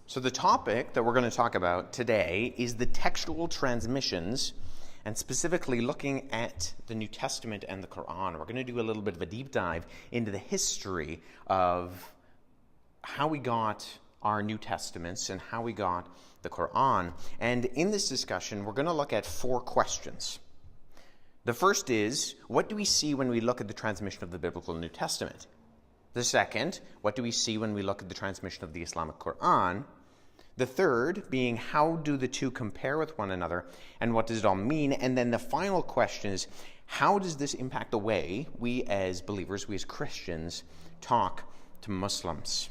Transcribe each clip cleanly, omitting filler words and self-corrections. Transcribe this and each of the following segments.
So the topic that we're going to talk about today is the textual transmissions, and specifically looking at the New Testament and the Qur'an. We're going to do a little bit of a deep dive into the history of how we got our New Testaments and how we got the Qur'an. And in this discussion, we're going to look at 4 questions. The first is, what do we see when we look at the transmission of the biblical New Testament? The second, what do we see when we look at the transmission of the Islamic Qur'an? The third being, how do the two compare with one another, and what does it all mean? And then the final question is, how does this impact the way we as believers, we as Christians, talk to Muslims?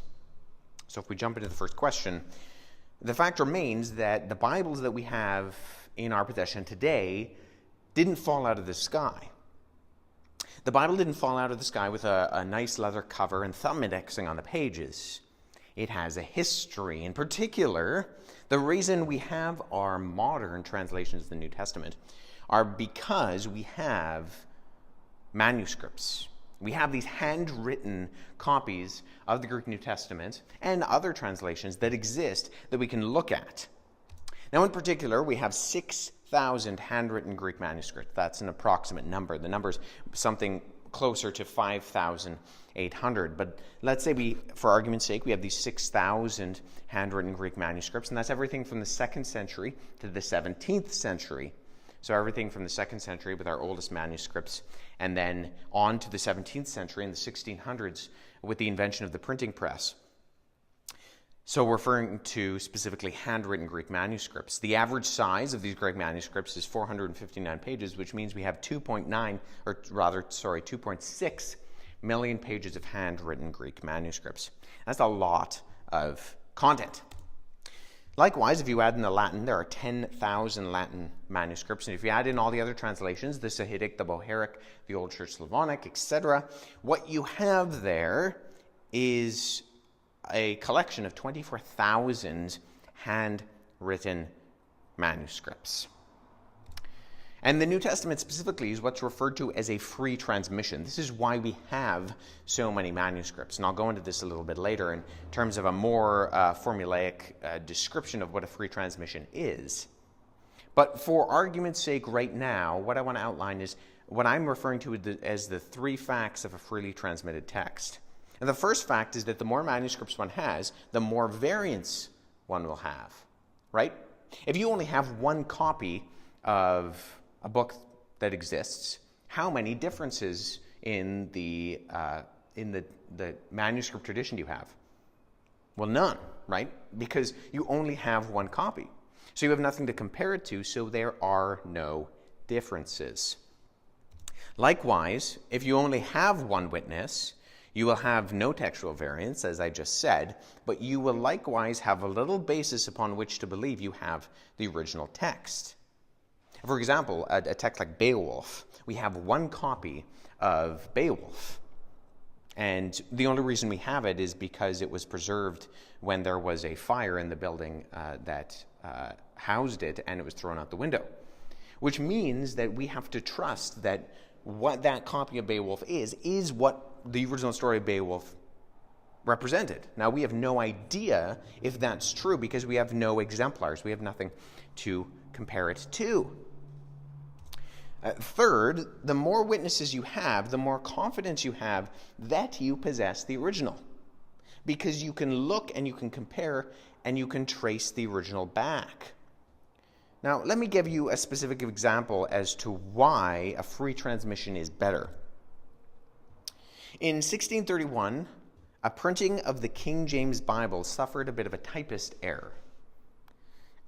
So if we jump into the first question, the fact remains that the Bibles that we have in our possession today didn't fall out of the sky. The Bible didn't fall out of the sky with a nice leather cover and thumb indexing on the pages. It has a history. In particular, the reason we have our modern translations of the New Testament are because we have manuscripts. We have these handwritten copies of the Greek New Testament and other translations that exist that we can look at. Now, in particular, we have 6,000 handwritten Greek manuscripts. That's an approximate number. The number is something closer to 5,800. But let's say for argument's sake, we have these 6,000 handwritten Greek manuscripts, and that's everything from the 2nd century to the 17th century. So everything from the 2nd century with our oldest manuscripts, and then on to the 17th century and the 1600s with the invention of the printing press. So we're referring to specifically handwritten Greek manuscripts. The average size of these Greek manuscripts is 459 pages, which means we have 2.6 million pages of handwritten Greek manuscripts. That's a lot of content. Likewise, if you add in the Latin, there are 10,000 Latin manuscripts. And if you add in all the other translations, the Sahidic, the Bohairic, the Old Church Slavonic, etc., what you have there is a collection of 24,000 handwritten manuscripts. And the New Testament specifically is what's referred to as a free transmission. This is why we have so many manuscripts. And I'll go into this a little bit later in terms of a more formulaic description of what a free transmission is. But for argument's sake right now, what I want to outline is what I'm referring to as the 3 facts of a freely transmitted text. And the first fact is that the more manuscripts one has, the more variants one will have, right? If you only have one copy of a book that exists, how many differences in the manuscript tradition do you have? Well, none, right? Because you only have one copy. So you have nothing to compare it to, so there are no differences. Likewise, if you only have one witness, you will have no textual variants, as I just said, but you will likewise have a little basis upon which to believe you have the original text. For example, a text like Beowulf, we have one copy of Beowulf. And the only reason we have it is because it was preserved when there was a fire in the building that housed it, and it was thrown out the window. Which means that we have to trust that what that copy of Beowulf is what the original story of Beowulf represented. Now, we have no idea if that's true because we have no exemplars. We have nothing to compare it to. Third, the more witnesses you have, the more confidence you have that you possess the original. Because you can look and you can compare and you can trace the original back. Now, let me give you a specific example as to why a free transmission is better. In 1631, a printing of the King James Bible suffered a bit of a typist error.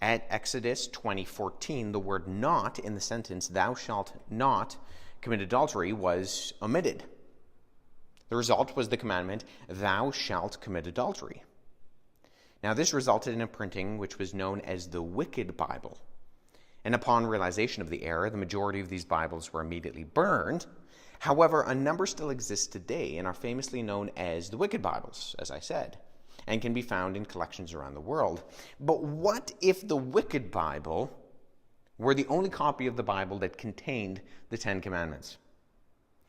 At Exodus 20:14, the word not in the sentence, "Thou shalt not commit adultery," was omitted. The result was the commandment, "Thou shalt commit adultery." Now, this resulted in a printing which was known as the Wicked Bible. And upon realization of the error, the majority of these Bibles were immediately burned. However, a number still exists today and are famously known as the Wicked Bibles, as I said, and can be found in collections around the world. But what if the Wicked Bible were the only copy of the Bible that contained the 10 Commandments?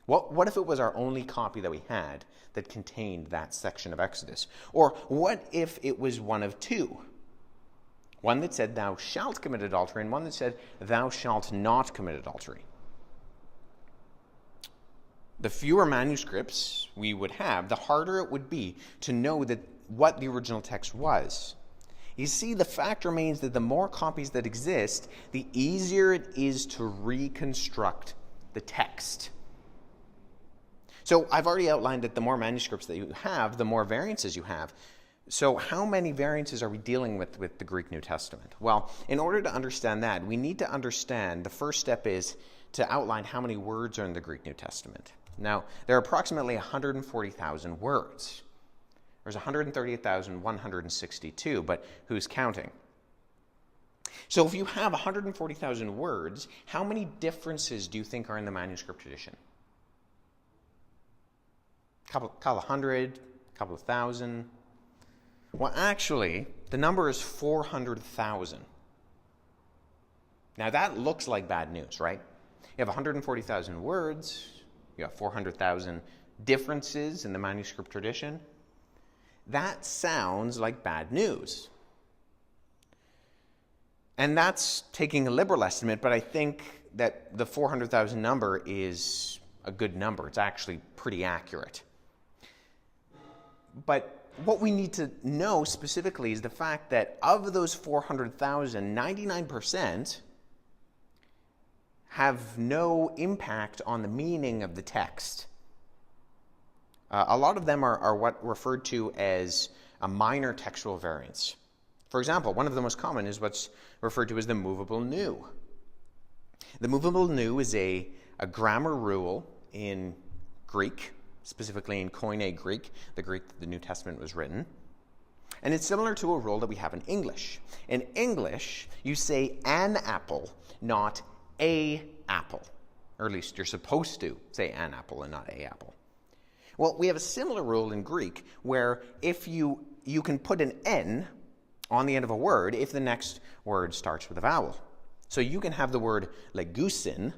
What if it was our only copy that we had that contained that section of Exodus? Or what if it was one of two? One that said, thou shalt commit adultery, and one that said, thou shalt not commit adultery. The fewer manuscripts we would have, the harder it would be to know what the original text was. You see, the fact remains that the more copies that exist, the easier it is to reconstruct the text. So I've already outlined that the more manuscripts that you have, the more variances you have. So how many variances are we dealing with the Greek New Testament? Well, in order to understand that, we need to understand, the first step is to outline how many words are in the Greek New Testament. Now, there are approximately 140,000 words. There's 138,162, but who's counting? So if you have 140,000 words, how many differences do you think are in the manuscript tradition? Couple of hundred, couple of thousand? Well, actually, the number is 400,000. Now, that looks like bad news, right? You have 140,000 words, you have 400,000 differences in the manuscript tradition. That sounds like bad news. And that's taking a liberal estimate, but I think that the 400,000 number is a good number. It's actually pretty accurate. But what we need to know specifically is the fact that of those 400,000, 99% have no impact on the meaning of the text. A lot of them are what referred to as a minor textual variance. For example, one of the most common is what's referred to as the movable nu. The movable nu is a grammar rule in Greek, specifically in Koine Greek, the Greek that the New Testament was written. And it's similar to a rule that we have in English. In English, you say an apple, not a apple. Or at least you're supposed to say an apple and not a apple. Well, we have a similar rule in Greek where if you can put an N on the end of a word if the next word starts with a vowel. So you can have the word legusin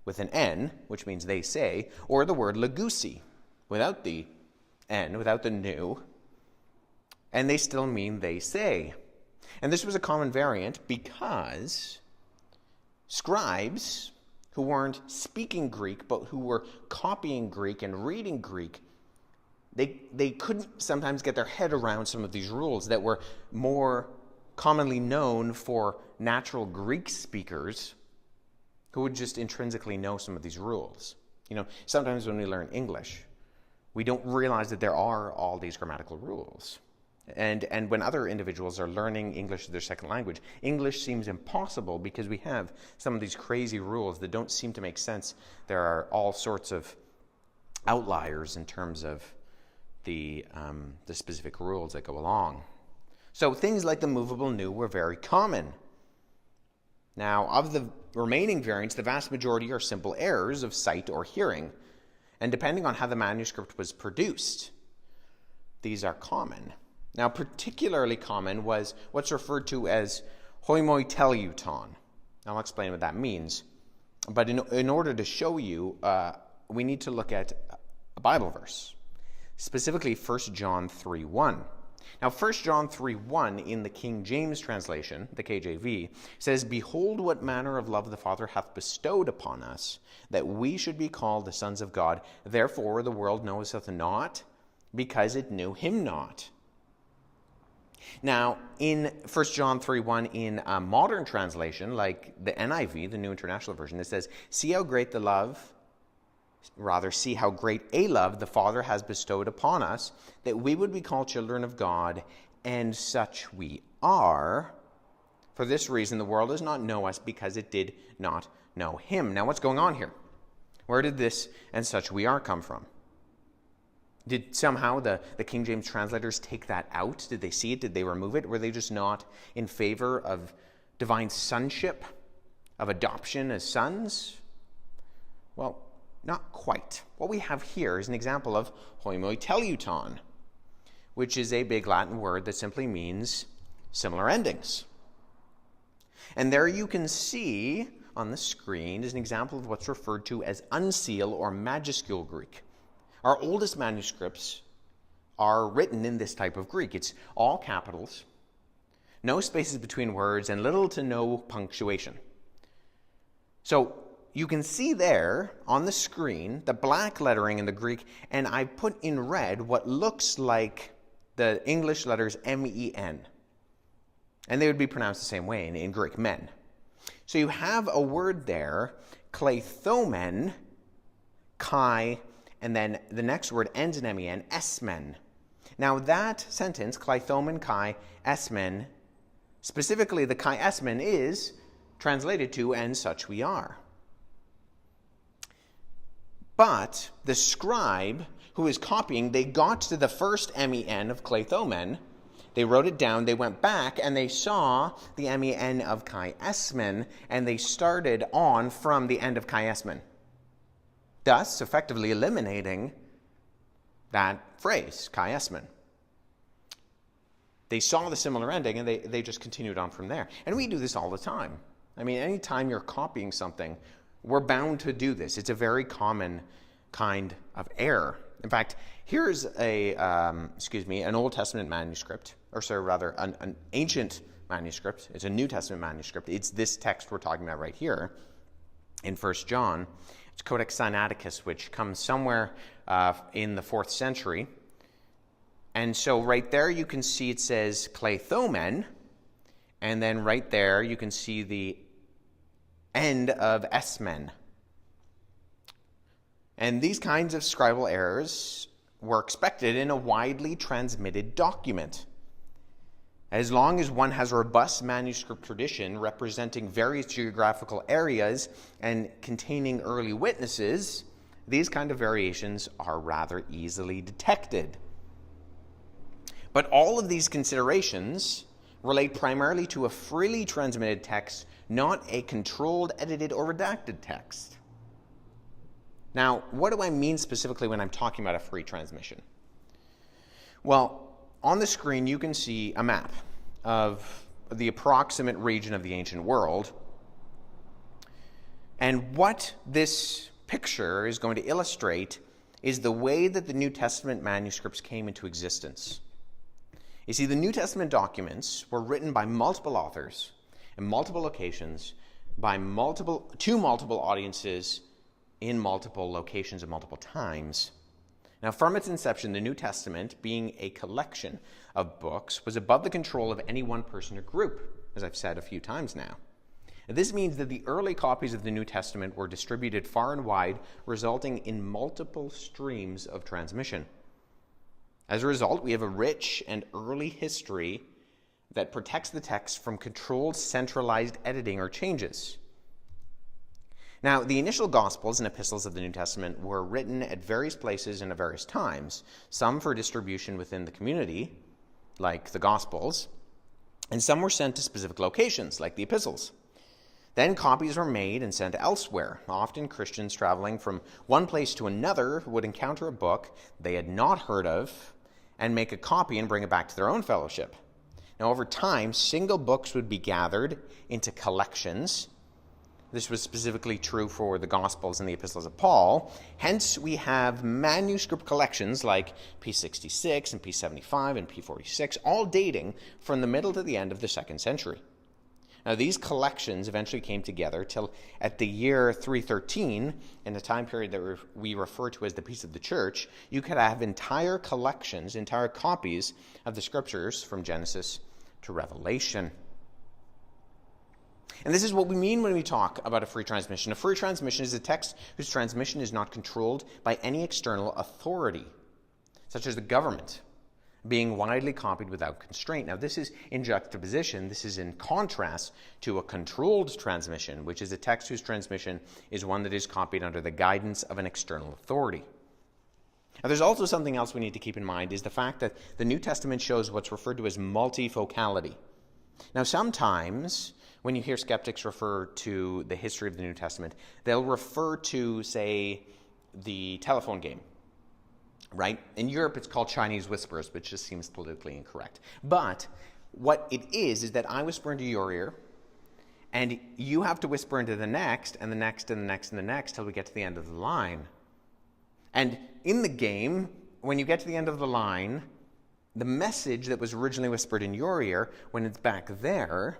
with an N, which means they say, or the word legusi without the N, without the nu, and they still mean they say. And this was a common variant because scribes who weren't speaking Greek, but who were copying Greek and reading Greek, they couldn't sometimes get their head around some of these rules that were more commonly known for natural Greek speakers who would just intrinsically know some of these rules. You know, sometimes when we learn English, we don't realize that there are all these grammatical rules. And when other individuals are learning English as their second language, English seems impossible because we have some of these crazy rules that don't seem to make sense. There are all sorts of outliers in terms of the specific rules that go along. So things like the movable nu were very common. Now, of the remaining variants, the vast majority are simple errors of sight or hearing. And depending on how the manuscript was produced, these are common. Now, particularly common was what's referred to as homoteleuton. I'll explain what that means. But in order to show you, we need to look at a Bible verse, specifically 1 John 3:1. Now, 1 John 3:1 in the King James translation, the KJV, says, "Behold what manner of love the Father hath bestowed upon us, that we should be called the sons of God. Therefore the world knoweth not, because it knew him not." Now, in 1 John 3:1 in a modern translation, like the NIV, the New International Version, it says, see how great a love the Father has bestowed upon us, that we would be called children of God, and such we are. For this reason, the world does not know us, because it did not know him. Now, what's going on here? Where did this "and such we are" come from? Did somehow the King James translators take that out? Did they see it? Did they remove it? Were they just not in favor of divine sonship, of adoption as sons? Well, not quite. What we have here is an example of homoteleuton, which is a big Latin word that simply means similar endings. And there you can see on the screen is an example of what's referred to as uncial or majuscule Greek. Our oldest manuscripts are written in this type of Greek. It's all capitals, no spaces between words, and little to no punctuation. So you can see there on the screen the black lettering in the Greek, and I put in red what looks like the English letters M-E-N. And they would be pronounced the same way in Greek, men. So you have a word there, kleithomen, kai, and then the next word ends in M-E-N, esmen. Now that sentence, kleithomen, kai, esmen, specifically the kai esmen is translated to, and such we are. But the scribe who is copying, they got to the first M-E-N of kleithomen, they wrote it down, they went back, and they saw the M-E-N of kai esmen, and they started on from the end of kai esmen, thus effectively eliminating that phrase, kai esmen. They saw the similar ending, and they just continued on from there. And we do this all the time. I mean, anytime you're copying something, we're bound to do this. It's a very common kind of error. In fact, here's an Old Testament manuscript, an ancient manuscript. It's a New Testament manuscript. It's this text we're talking about right here in 1 John. It's Codex Sinaiticus, which comes somewhere in the 4th century. And so right there you can see it says kleithomen, and then right there you can see the end of esmen. And these kinds of scribal errors were expected in a widely transmitted document. As long as one has a robust manuscript tradition representing various geographical areas and containing early witnesses, these kind of variations are rather easily detected. But all of these considerations relate primarily to a freely transmitted text, not a controlled, edited, or redacted text. Now, what do I mean specifically when I'm talking about a free transmission? Well, on the screen you can see a map of the approximate region of the ancient world. And what this picture is going to illustrate is the way that the New Testament manuscripts came into existence. You see, the New Testament documents were written by multiple authors in multiple locations by to multiple audiences in multiple locations at multiple times. Now, from its inception, the New Testament, being a collection of books, was above the control of any one person or group, as I've said a few times now. And this means that the early copies of the New Testament were distributed far and wide, resulting in multiple streams of transmission. As a result, we have a rich and early history that protects the text from controlled, centralized editing or changes. Now, the initial Gospels and epistles of the New Testament were written at various places and at various times, some for distribution within the community, like the Gospels, and some were sent to specific locations, like the epistles. Then copies were made and sent elsewhere. Often Christians traveling from one place to another would encounter a book they had not heard of and make a copy and bring it back to their own fellowship. Now, over time, single books would be gathered into collections. This was specifically true for the Gospels and the epistles of Paul. Hence, we have manuscript collections like P66 and P75 and P46, all dating from the middle to the end of the 2nd century. Now, these collections eventually came together till at the year 313, in the time period that we refer to as the Peace of the Church, you could have entire collections, entire copies of the Scriptures from Genesis to Revelation. And this is what we mean when we talk about a free transmission. A free transmission is a text whose transmission is not controlled by any external authority, such as the government, being widely copied without constraint. Now, this is in juxtaposition, this is in contrast to a controlled transmission, which is a text whose transmission is one that is copied under the guidance of an external authority. Now, there's also something else we need to keep in mind, is the fact that the New Testament shows what's referred to as multifocality. Now, sometimes when you hear skeptics refer to the history of the New Testament, they'll refer to, say, the telephone game. Right? In Europe, it's called Chinese whispers, which just seems politically incorrect. But what it is that I whisper into your ear, And you have to whisper into the next, and the next, and the next, and the next, till we get to the end of the line. And in the game, when you get to the end of the line, the message that was originally whispered in your ear, when it's back there,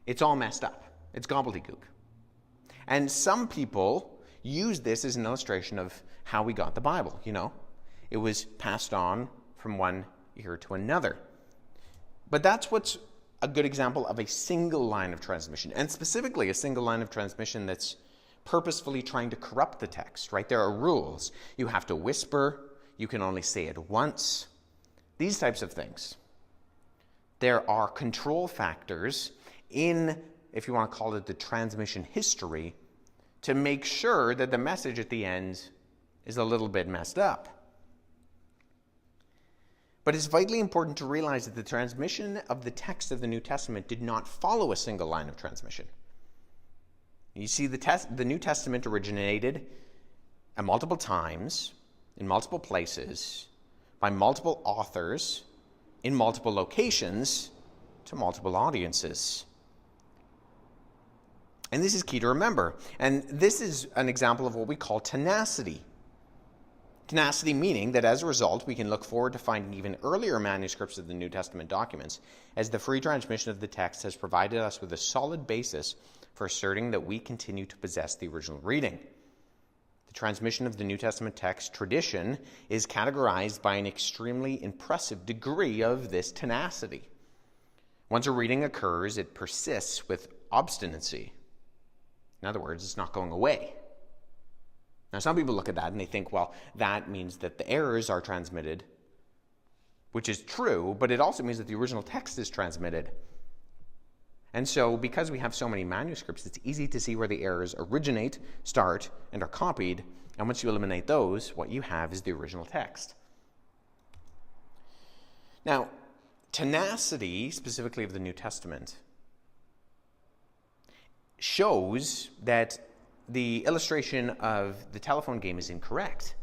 it's all messed up. It's gobbledygook. And some people use this as an illustration of how we got the Bible, you know. It was passed on from one ear to another. But that's what's a good example of a single line of transmission, and specifically a single line of transmission that's purposefully trying to corrupt the text, right? There are rules. You have to whisper. You can only say it once. These types of things. There are control factors in, if you want to call it the transmission history, to make sure that the message at the end is a little bit messed up. But it's vitally important to realize that the transmission of the text of the New Testament did not follow a single line of transmission. You see, the New Testament originated at multiple times, in multiple places, by multiple authors, in multiple locations, to multiple audiences. And this is key to remember. And this is an example of what we call tenacity. Tenacity meaning that as a result, we can look forward to finding even earlier manuscripts of the New Testament documents, as the free transmission of the text has provided us with a solid basis for asserting that we continue to possess the original reading. The transmission of the New Testament text tradition is categorized by an extremely impressive degree of this tenacity. Once a reading occurs, it persists with obstinacy. In other words, it's not going away. Now, some people look at that and they think, well, that means that the errors are transmitted, which is true, but it also means that the original text is transmitted. And so, because we have so many manuscripts, it's easy to see where the errors originate, start, and are copied. And once you eliminate those, what you have is the original text. Now, tenacity, specifically of the New Testament, shows that the illustration of the telephone game is incorrect.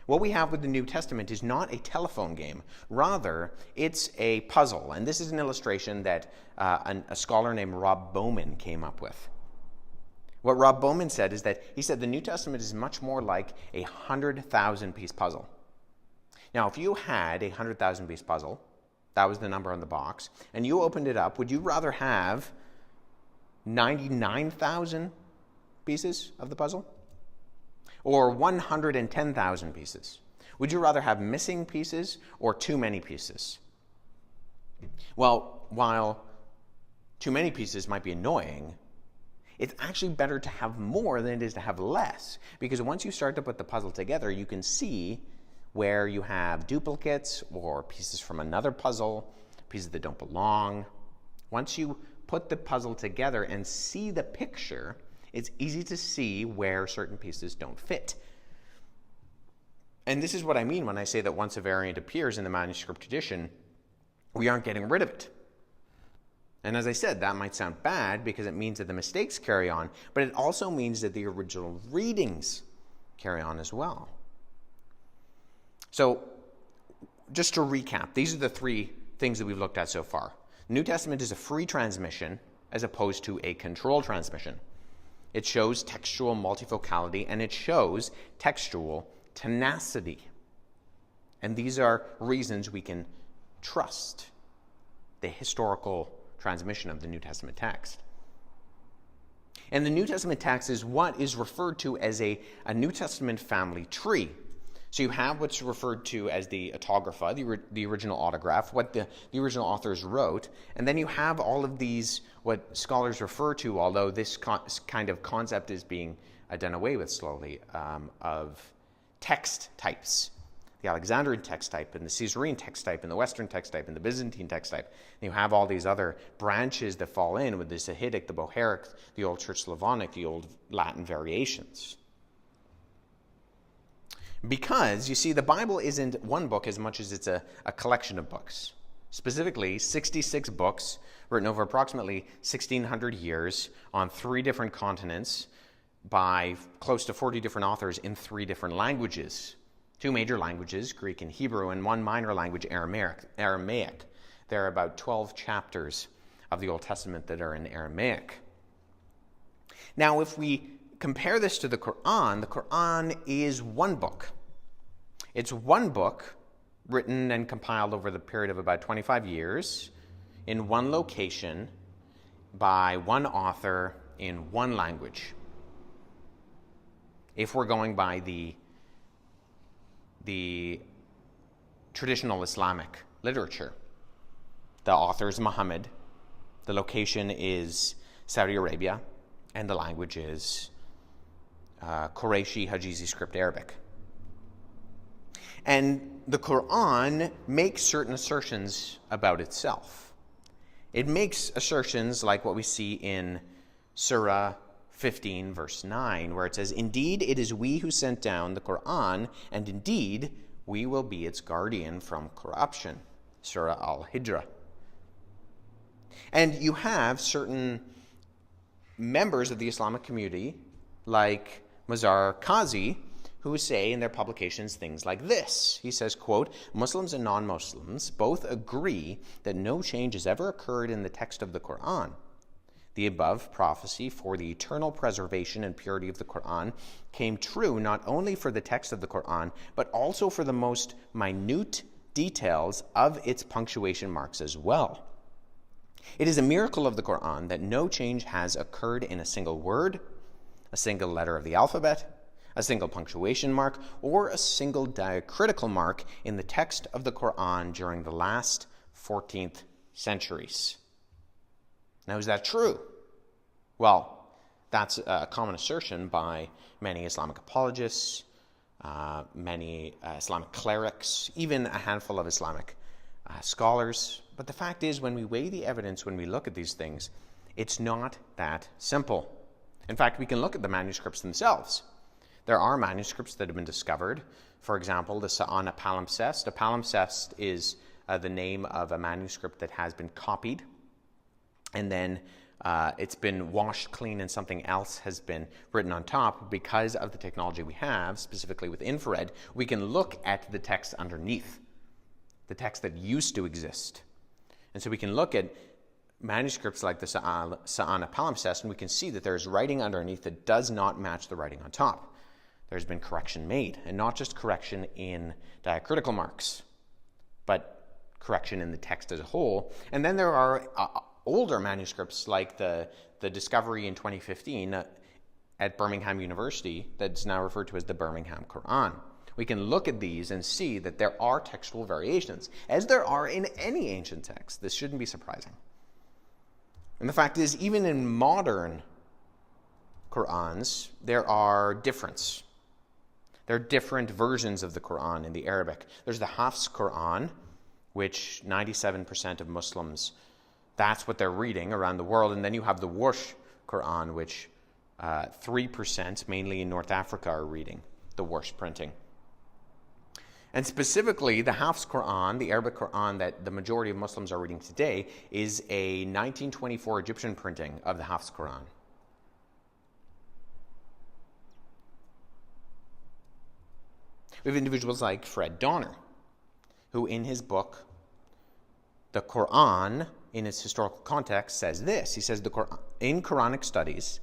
What we have with the New Testament is not a telephone game. Rather, it's a puzzle. And this is an illustration that a scholar named Rob Bowman came up with. What Rob Bowman said is that he said the New Testament is much more like a 100,000-piece puzzle. Now, if you had a 100,000-piece puzzle, that was the number on the box, and you opened it up, would you rather have 99,000 pieces of the puzzle? Or 110,000 pieces? Would you rather have missing pieces or too many pieces? Well, while too many pieces might be annoying, it's actually better to have more than it is to have less. Because once you start to put the puzzle together, you can see where you have duplicates or pieces from another puzzle, pieces that don't belong. Once you put the puzzle together and see the picture, it's easy to see where certain pieces don't fit. And this is what I mean when I say that once a variant appears in the manuscript tradition, we aren't getting rid of it. And as I said, that might sound bad because it means that the mistakes carry on, but it also means that the original readings carry on as well. So, just to recap, these are the three things that we've looked at so far. New Testament is a free transmission as opposed to a controlled transmission. It shows textual multifocality, and it shows textual tenacity. And these are reasons we can trust the historical transmission of the New Testament text. And the New Testament text is what is referred to as a New Testament family tree. So you have what's referred to as the autographa, the original autograph, what the original authors wrote, and then you have all of these, what scholars refer to, although this kind of concept is being done away with slowly, of text types. The Alexandrian text type, and the Caesarean text type, and the Western text type, and the Byzantine text type. And you have all these other branches that fall in with the Sahidic, the Bohairic, the Old Church Slavonic, the Old Latin variations. Because, you see, the Bible isn't one book as much as it's a collection of books. Specifically, 66 books written over approximately 1,600 years on 3 different continents by close to 40 different authors in 3 different languages. 2 major languages, Greek and Hebrew, and 1 minor language, Aramaic. There are about 12 chapters of the Old Testament that are in Aramaic. Now, if we compare this to the Qur'an is one book. It's one book written and compiled over the period of about 25 years in one location by one author in one language. If we're going by the traditional Islamic literature, the author is Muhammad, the location is Saudi Arabia, and the language is Qurayshi Hijazi script Arabic. And the Qur'an makes certain assertions about itself. It makes assertions like what we see in Surah 15, verse 9, where it says, "Indeed, it is we who sent down the Qur'an, and indeed, we will be its guardian from corruption." Surah Al-Hijrah. And you have certain members of the Islamic community, like Mazar Qazi, who say in their publications things like this. He says, quote, "Muslims and non-Muslims both agree that no change has ever occurred in the text of the Qur'an. The above prophecy for the eternal preservation and purity of the Qur'an came true not only for the text of the Qur'an, but also for the most minute details of its punctuation marks as well. It is a miracle of the Qur'an that no change has occurred in a single word, a single letter of the alphabet, a single punctuation mark, or a single diacritical mark in the text of the Qur'an during the last 14th centuries." Now, is that true? Well, that's a common assertion by many Islamic apologists, many Islamic clerics, even a handful of Islamic scholars. But the fact is, when we weigh the evidence, when we look at these things, it's not that simple. In fact, we can look at the manuscripts themselves. There are manuscripts that have been discovered. For example, the Qur'an Apologist. A palimpsest is the name of a manuscript that has been copied, and then it's been washed clean and something else has been written on top. Because of the technology we have, specifically with infrared, we can look at the text underneath, the text that used to exist. And so we can look at manuscripts like the Qur'an Palimpsest, and we can see that there's writing underneath that does not match the writing on top. There's been correction made, and not just correction in diacritical marks, but correction in the text as a whole. And then there are older manuscripts like the discovery in 2015 at Birmingham University that's now referred to as the Birmingham Qur'an. We can look at these and see that there are textual variations, as there are in any ancient text. This shouldn't be surprising. And the fact is, even in modern Qur'ans, there are differences. There are different versions of the Qur'an in the Arabic. There's the Hafs Qur'an, which 97% of Muslims, that's what they're reading around the world. And then you have the Warsh Qur'an, which 3%, mainly in North Africa, are reading the Warsh printing. And specifically, the Hafs Qur'an, the Arabic Qur'an that the majority of Muslims are reading today, is a 1924 Egyptian printing of the Hafs Qur'an. We have individuals like Fred Donner, who in his book, The Qur'an in its Historical Context, says this. He says, in Quranic studies,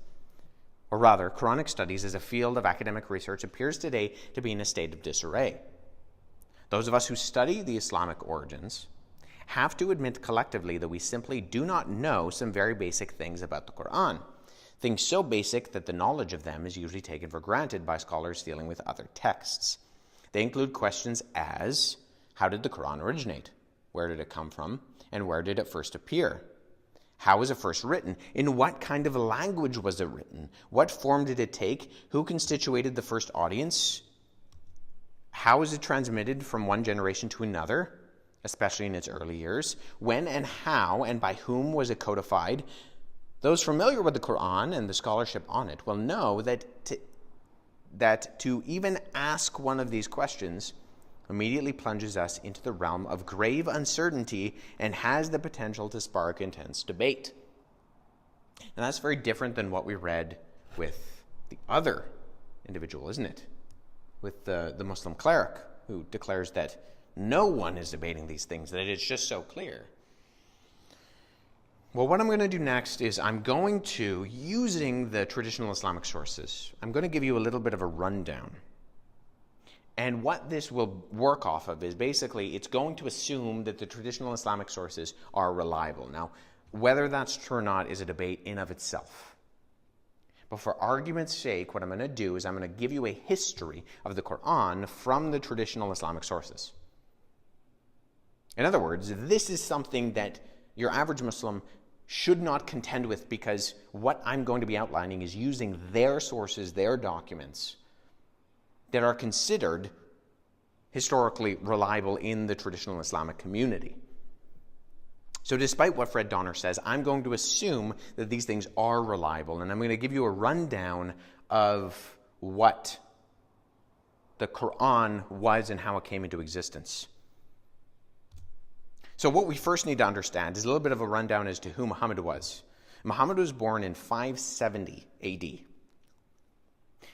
or rather, Quranic studies as a field of academic research appears today to be in a state of disarray. Those of us who study the Islamic origins have to admit collectively that we simply do not know some very basic things about the Qur'an, things so basic that the knowledge of them is usually taken for granted by scholars dealing with other texts. They include questions as, how did the Qur'an originate? Where did it come from? And where did it first appear? How was it first written? In what kind of language was it written? What form did it take? Who constituted the first audience? How was it transmitted from one generation to another, especially in its early years? When and how and by whom was it codified? Those familiar with the Qur'an and the scholarship on it will know that to even ask one of these questions immediately plunges us into the realm of grave uncertainty and has the potential to spark intense debate. And that's very different than what we read with the other individual, isn't it? With the Muslim cleric who declares that no one is debating these things, that it's just so clear. Well, what I'm going to do next is I'm going to, using the traditional Islamic sources, I'm going to give you a little bit of a rundown. And what this will work off of is basically it's going to assume that the traditional Islamic sources are reliable. Now, whether that's true or not is a debate in of itself. But for argument's sake, what I'm going to do is I'm going to give you a history of the Qur'an from the traditional Islamic sources. In other words, this is something that your average Muslim should not contend with, because what I'm going to be outlining is using their sources, their documents, that are considered historically reliable in the traditional Islamic community. So despite what Fred Donner says, I'm going to assume that these things are reliable, and I'm going to give you a rundown of what the Qur'an was and how it came into existence. So what we first need to understand is a little bit of a rundown as to who Muhammad was. Muhammad was born in 570 AD.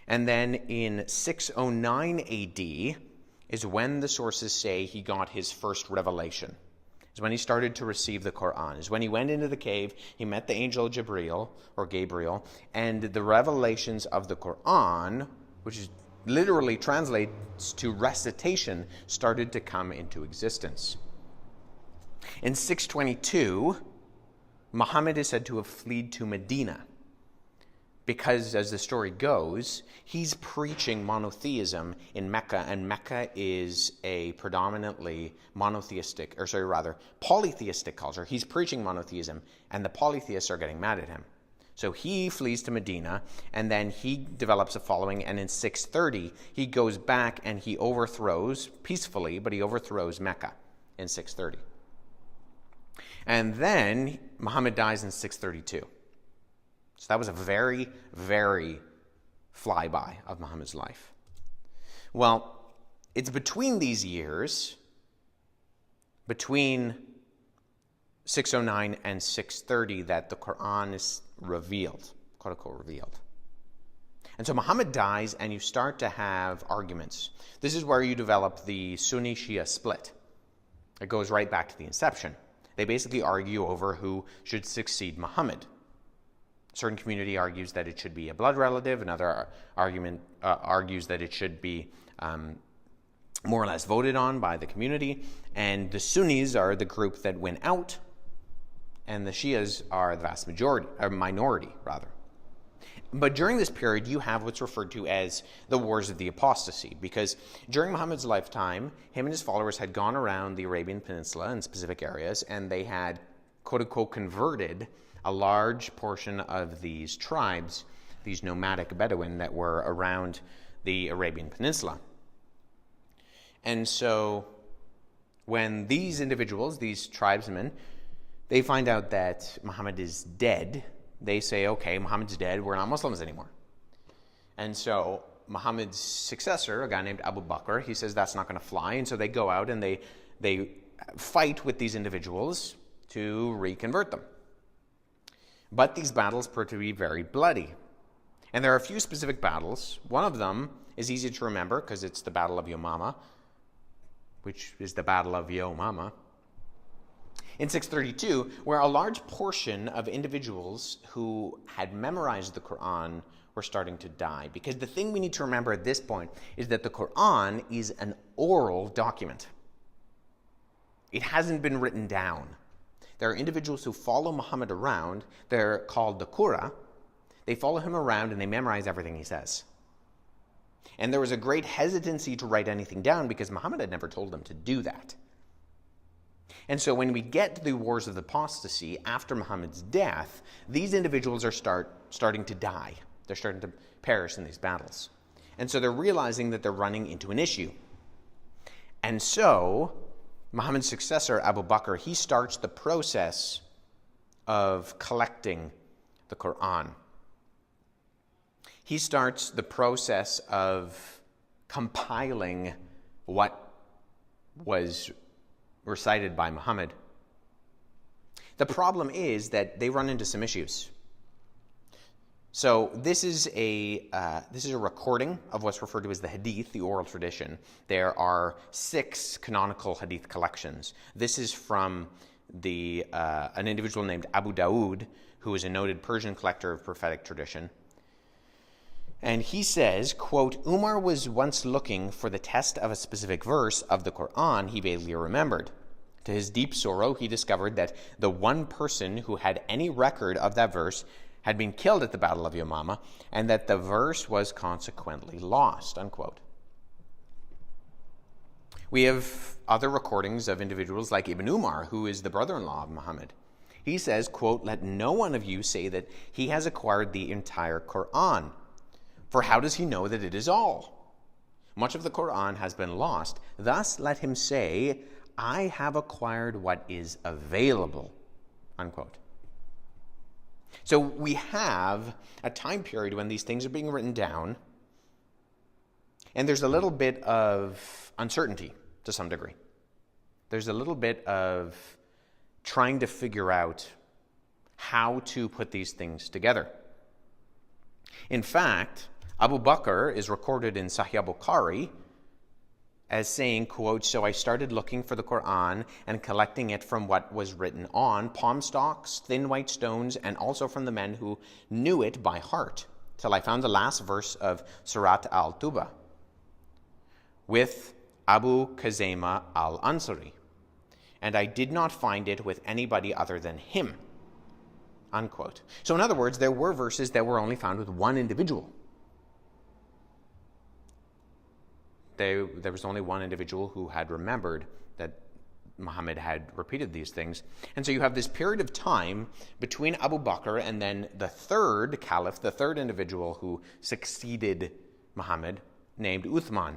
And then in 609 AD is when the sources say he got his first revelation. Is when he started to receive the Qur'an. Is when he went into the cave, he met the angel Gabriel, and the revelations of the Qur'an, which is literally translates to recitation, started to come into existence. In 622, Muhammad is said to have fled to Medina because, as the story goes, he's preaching monotheism in Mecca, and Mecca is a predominantly polytheistic culture. He's preaching monotheism, and the polytheists are getting mad at him. So he flees to Medina, and then he develops a following, and in 630, he goes back and he overthrows, peacefully, but he overthrows Mecca in 630. And then Muhammad dies in 632. So that was a very, very flyby of Muhammad's life. Well, it's between these years, between 609 and 630, that the Qur'an is revealed, quote unquote revealed. And so Muhammad dies, and you start to have arguments. This is where you develop the Sunni-Shia split. It goes right back to the inception. They basically argue over who should succeed Muhammad. A certain community argues that it should be a blood relative. Another argument argues that it should be more or less voted on by the community. And the Sunnis are the group that win out, and the Shias are the vast majority, or minority, rather. But during this period, you have what's referred to as the Wars of the Apostasy, because during Muhammad's lifetime, him and his followers had gone around the Arabian Peninsula in specific areas, and they had, quote-unquote, converted a large portion of these tribes, these nomadic Bedouin that were around the Arabian Peninsula. And so when these individuals, these tribesmen, they find out that Muhammad is dead, they say, okay, Muhammad's dead, we're not Muslims anymore. And so Muhammad's successor, a guy named Abu Bakr, he says that's not going to fly. And so they go out and they fight with these individuals to reconvert them. But these battles prove to be very bloody. And there are a few specific battles. One of them is easy to remember because it's the Battle of Yamama, which is the Battle of Yamama. In 632, where a large portion of individuals who had memorized the Qur'an were starting to die. Because the thing we need to remember at this point is that the Qur'an is an oral document. It hasn't been written down. There are individuals who follow Muhammad around. They're called the Qurra. They follow him around and they memorize everything he says. And there was a great hesitancy to write anything down because Muhammad had never told them to do that. And so when we get to the Wars of the Apostasy after Muhammad's death, these individuals are starting to die. They're starting to perish in these battles. And so they're realizing that they're running into an issue. And so Muhammad's successor, Abu Bakr, he starts the process of collecting the Qur'an. He starts the process of compiling what was recited by Muhammad. The problem is that they run into some issues. So this is a recording of what's referred to as the Hadith, the oral tradition. There are 6 canonical Hadith collections. This is from an individual named Abu Dawood, who is a noted Persian collector of prophetic tradition. And he says, quote, Umar was once looking for the test of a specific verse of the Qur'an he vaguely remembered. To his deep sorrow, he discovered that the one person who had any record of that verse had been killed at the Battle of Yamama, and that the verse was consequently lost, unquote. We have other recordings of individuals like Ibn Umar, who is the brother-in-law of Muhammad. He says, quote, let no one of you say that he has acquired the entire Qur'an, for how does he know that it is all? Much of the Qur'an has been lost. Thus let him say, I have acquired what is available, unquote. So we have a time period when these things are being written down, and there's a little bit of uncertainty to some degree. There's a little bit of trying to figure out how to put these things together. In fact, Abu Bakr is recorded in Sahih Bukhari as saying, quote, so I started looking for the Qur'an and collecting it from what was written on palm stalks, thin white stones, and also from the men who knew it by heart, till I found the last verse of Surat al-Tuba with Abu Kazema al-Ansari, and I did not find it with anybody other than him, unquote. So in other words, there were verses that were only found with one individual. There was only one individual who had remembered that Muhammad had repeated these things. And so you have this period of time between Abu Bakr and then the third caliph, the third individual who succeeded Muhammad, named Uthman.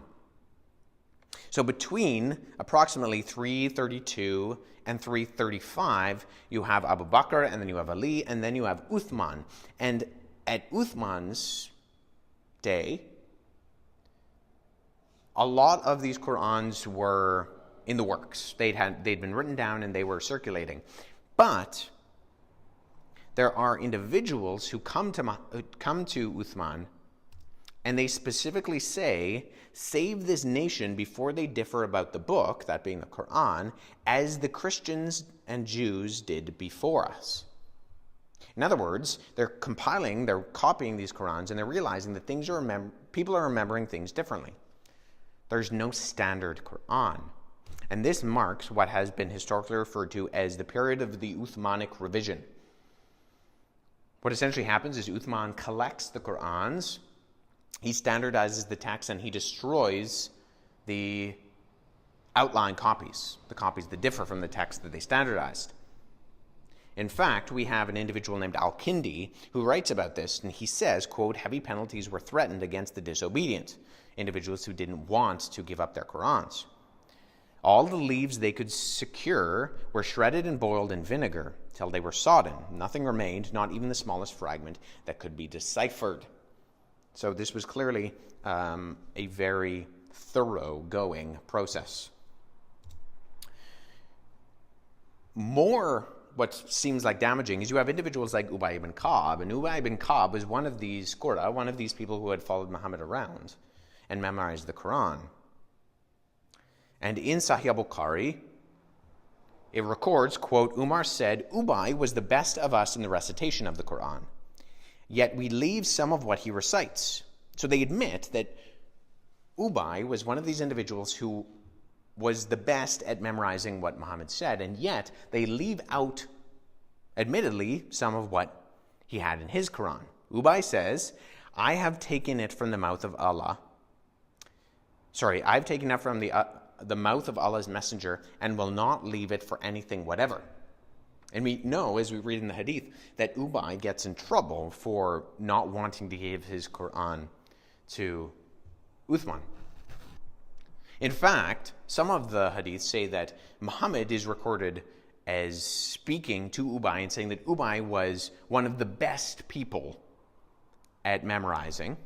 So between approximately 332 and 335, you have Abu Bakr, and then you have Ali, and then you have Uthman. And at Uthman's day, a lot of these Qur'ans were in the works. They'd been written down and they were circulating. But there are individuals who come to Uthman, and they specifically say, save this nation before they differ about the book, that being the Qur'an, as the Christians and Jews did before us. In other words, they're copying these Qur'ans, and they're realizing that people are remembering things differently. There's no standard Qur'an. And this marks what has been historically referred to as the period of the Uthmanic revision. What essentially happens is Uthman collects the Qur'ans, he standardizes the text, and he destroys the outline copies, the copies that differ from the text that they standardized. In fact, we have an individual named Al-Kindi who writes about this, and he says, quote, heavy penalties were threatened against the disobedient, individuals who didn't want to give up their Qur'ans. All the leaves they could secure were shredded and boiled in vinegar till they were sodden. Nothing remained, not even the smallest fragment that could be deciphered. So this was clearly a very thorough-going process. What seems like damaging is you have individuals like Ubay ibn Ka'b, and Ubay ibn Ka'b was one of these Qurra, one of these people who had followed Muhammad around and memorized the Quran. And in Sahih Bukhari, it records, quote, Umar said, Ubay was the best of us in the recitation of the Quran, yet we leave some of what he recites. So they admit that Ubay was one of these individuals who was the best at memorizing what Muhammad said, and yet they leave out, admittedly, some of what he had in his Quran. Ubay says, I've taken it from the mouth of Allah. I've taken it from the mouth of Allah's messenger and will not leave it for anything whatever. And we know, as we read in the hadith, that Ubay gets in trouble for not wanting to give his Quran to Uthman. In fact, some of the hadiths say that Muhammad is recorded as speaking to Ubay and saying that Ubay was one of the best people at memorizing,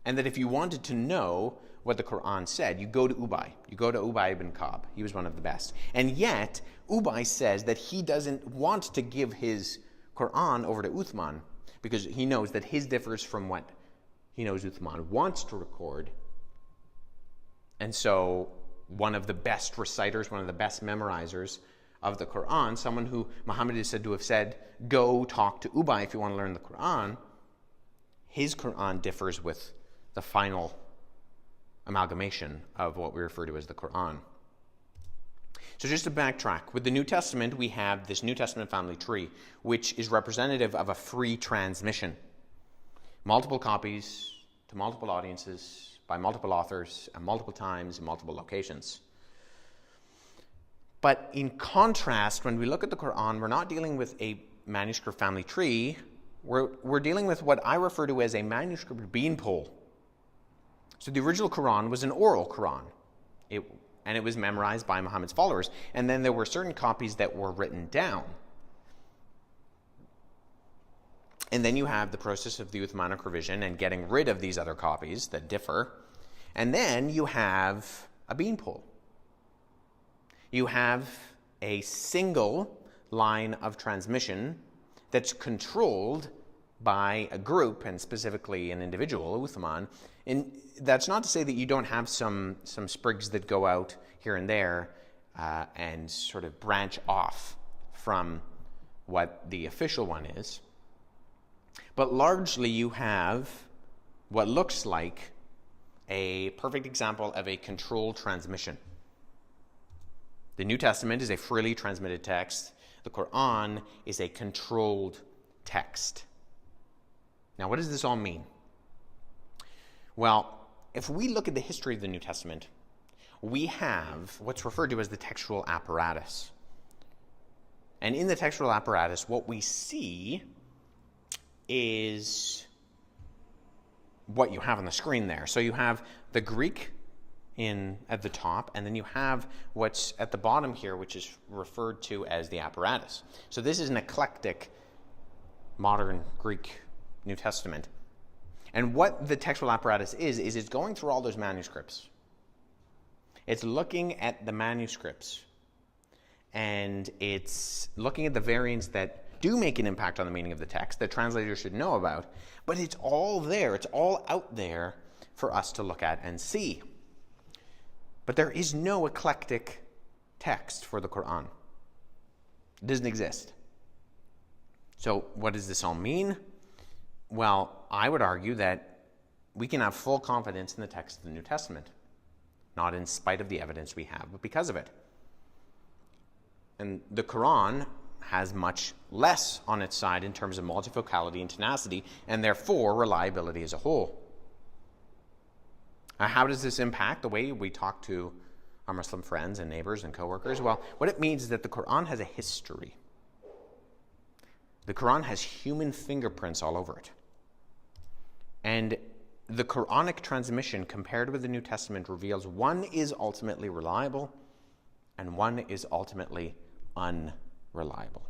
and that if you wanted to know what the Quran said, you go to Ubay. You go to Ubay ibn Ka'b. He was one of the best. And yet, Ubay says that he doesn't want to give his Quran over to Uthman because he knows that his differs from what he knows Uthman wants to record. And so one of the best reciters, one of the best memorizers of the Qur'an, someone who Muhammad is said to have said, go talk to Ubay if you want to learn the Qur'an, his Qur'an differs with the final amalgamation of what we refer to as the Qur'an. So just to backtrack, with the New Testament, we have this New Testament family tree, which is representative of a free transmission. Multiple copies to multiple audiences, by multiple authors, at multiple times, in multiple locations. But in contrast, when we look at the Qur'an, we're not dealing with a manuscript family tree. We're dealing with what I refer to as a manuscript beanpole. So the original Qur'an was an oral Qur'an, and it was memorized by Muhammad's followers. And then there were certain copies that were written down. And then you have the process of the Uthmanic revision and getting rid of these other copies that differ. And then you have a beanpole. You have a single line of transmission that's controlled by a group, and specifically an individual, Uthman. And that's not to say that you don't have some sprigs that go out here and there and sort of branch off from what the official one is. But largely you have what looks like a perfect example of a controlled transmission. The New Testament is a freely transmitted text. The Qur'an is a controlled text. Now, what does this all mean? Well, if we look at the history of the New Testament, we have what's referred to as the textual apparatus. And in the textual apparatus, what we see is what you have on the screen there. So you have the Greek at the top, and then you have what's at the bottom here, which is referred to as the apparatus. So this is an eclectic modern Greek New Testament. And what the textual apparatus is it's going through all those manuscripts. It's looking at the manuscripts, and it's looking at the variants that do make an impact on the meaning of the text that translators should know about, but it's all there. It's all out there for us to look at and see. But there is no eclectic text for the Qur'an. It doesn't exist. So what does this all mean? Well, I would argue that we can have full confidence in the text of the New Testament, not in spite of the evidence we have, but because of it. And the Qur'an has much less on its side in terms of multifocality and tenacity, and therefore reliability as a whole. How does this impact the way we talk to our Muslim friends and neighbors and coworkers? Well, what it means is that the Qur'an has a history. The Qur'an has human fingerprints all over it. And the Quranic transmission compared with the New Testament reveals one is ultimately reliable and one is ultimately unreliable.